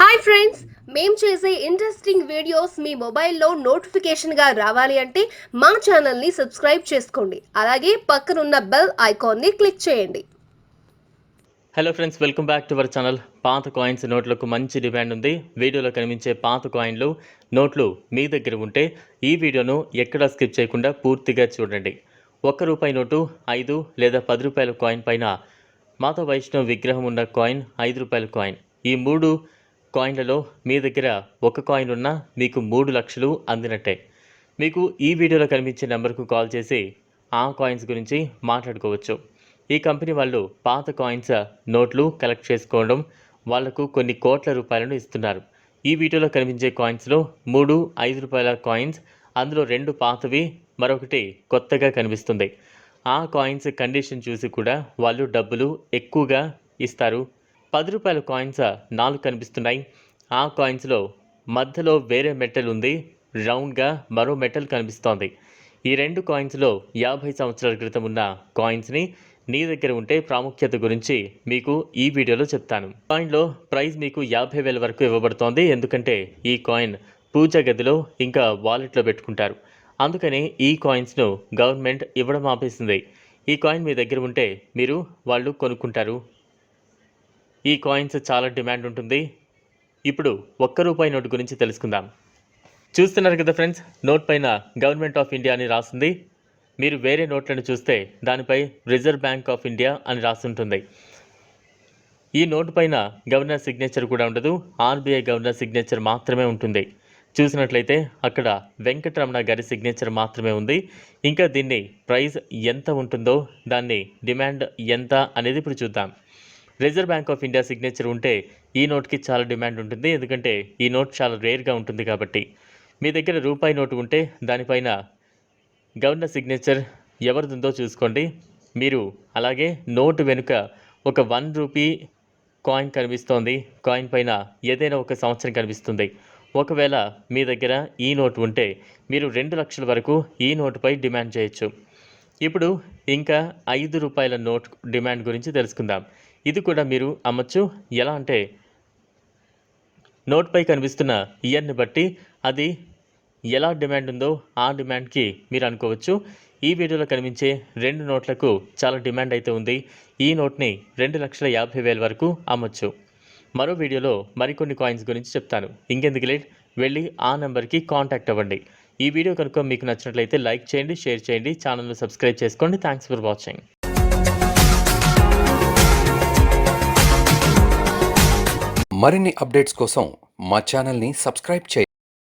Hi friends, మేము చేసే interesting videos మీ మొబైల్లో నోటిఫికేషన్గా రావాలి అంటే మా ఛానల్ని సబ్స్క్రైబ్ చేసుకోండి. అలాగే పక్కనున్న బెల్ ఐకాన్ని క్లిక్ చేయండి. Hello friends, welcome back to our channel. పాత కాయిన్స్ నోట్లకు మంచి డిమాండ్ ఉంది. వీడియోలో కనిపించే పాత కాయిన్లు నోట్లు మీ దగ్గర ఉంటే ఈ వీడియోను ఎక్కడా స్కిప్ చేయకుండా పూర్తిగా చూడండి. ₹1 నోటు, 5 లేదా 10 రూపాయల కాయిన్ పైన మాతా వైష్ణవ్ విగ్రహం ఉన్న కాయిన్, ₹5 కాయిన్. ఈ 3 కాయిన్లలో మీ దగ్గర ఒక కాయిన్ ఉన్నా మీకు 3 లక్షలు అందినట్టే. మీకు ఈ వీడియోలో కనిపించే నెంబర్కు కాల్ చేసి ఆ కాయిన్స్ గురించి మాట్లాడుకోవచ్చు. ఈ కంపెనీ వాళ్ళు పాత కాయిన్స్ నోట్లు కలెక్ట్ చేసుకోవడం, వాళ్లకు కొన్ని కోట్ల రూపాయలను ఇస్తున్నారు. ఈ వీడియోలో కనిపించే కాయిన్స్లో 3 ₹5 కాయిన్స్, అందులో 2 పాతవి, మరొకటి కొత్తగా కనిపిస్తుంది. ఆ కాయిన్స్ కండిషన్ చూసి కూడా వాళ్ళు డబ్బులు ఎక్కువగా ఇస్తారు. ₹10 కాయిన్స్ 4 కనిపిస్తున్నాయి. ఆ కాయిన్స్లో మధ్యలో వేరే మెటల్ ఉంది, రౌండ్గా మరో మెటల్ కనిపిస్తోంది. ఈ 2 కాయిన్స్లో 50 సంవత్సరాల క్రితం ఉన్న కాయిన్స్ని నీ దగ్గర ఉంటే ప్రాముఖ్యత గురించి మీకు ఈ వీడియోలో చెప్తాను. కాయిన్లో ప్రైస్ మీకు 50,000 వరకు ఇవ్వబడుతోంది. ఎందుకంటే ఈ కాయిన్ పూజా గదిలో ఇంకా వాలెట్లో పెట్టుకుంటారు. అందుకని ఈ కాయిన్స్ను గవర్నమెంట్ ఇవ్వడం ఆపేసింది. ఈ కాయిన్ మీ దగ్గర ఉంటే వాళ్ళు కొనుక్కుంటారు. ఈ కాయిన్స్ చాలా డిమాండ్ ఉంటుంది. ఇప్పుడు ₹1 నోటు గురించి తెలుసుకుందాం. చూస్తున్నారు కదా ఫ్రెండ్స్, నోట్ పైన గవర్నమెంట్ ఆఫ్ ఇండియా అని రాస్తుంది. మీరు వేరే నోట్లను చూస్తే దానిపై రిజర్వ్ బ్యాంక్ ఆఫ్ ఇండియా అని రాస్తుంటుంది. ఈ నోటు పైన గవర్నర్ సిగ్నేచర్ కూడా ఉండదు, ఆర్బీఐ గవర్నర్ సిగ్నేచర్ మాత్రమే ఉంటుంది. చూసినట్లయితే అక్కడ వెంకటరమణ గారి సిగ్నేచర్ మాత్రమే ఉంది. ఇంకా దీన్ని ప్రైస్ ఎంత ఉంటుందో, దాన్ని డిమాండ్ ఎంత అనేది ఇప్పుడు చూద్దాం. Reserve bank of India signature ఉంటే ఈ నోట్కి చాలా డిమాండ్ ఉంటుంది. ఎందుకంటే ఈ నోట్ చాలా రేర్గా ఉంటుంది కాబట్టి. మీ దగ్గర ₹1 నోటు ఉంటే దానిపైన గవర్నర్ సిగ్నేచర్ ఎవరిదుందో చూసుకోండి. మీరు అలాగే నోటు వెనుక ఒక ₹1 కాయిన్ కనిపిస్తోంది. కాయిన్ పైన ఏదైనా ఒక సంవత్సరం కనిపిస్తుంది. ఒకవేళ మీ దగ్గర ఈ నోటు ఉంటే మీరు 2 లక్షల వరకు ఈ నోటుపై డిమాండ్ చేయొచ్చు. ఇప్పుడు ఇంకా ₹5 నోట్ డిమాండ్ గురించి తెలుసుకుందాం. ఇది కూడా మీరు అమ్మచ్చు. ఎలా అంటే నోట్పై కనిపిస్తున్న ఇయర్ని బట్టి అది ఎలా డిమాండ్ ఉందో ఆ డిమాండ్కి మీరు అనుకోవచ్చు. ఈ వీడియోలో కనిపించే 2 నోట్లకు చాలా డిమాండ్ అయితే ఉంది. ఈ నోట్ని 2,50,000 వరకు అమ్మచ్చు. మరో వీడియోలో మరికొన్ని కాయిన్స్ గురించి చెప్తాను. ఇంకెందుకు లేట్, వెళ్ళి ఆ నెంబర్కి కాంటాక్ట్ అవ్వండి. ఈ వీడియో కనుక మీకు నచ్చినట్లయితే లైక్ చేయండి, షేర్ చేయండి, ఛానల్ను సబ్స్క్రైబ్ చేసుకోండి. Thanks for watching. మరిన్ని అప్డేట్స్ కోసం మా ఛానల్ని సబ్స్క్రైబ్ చేయండి.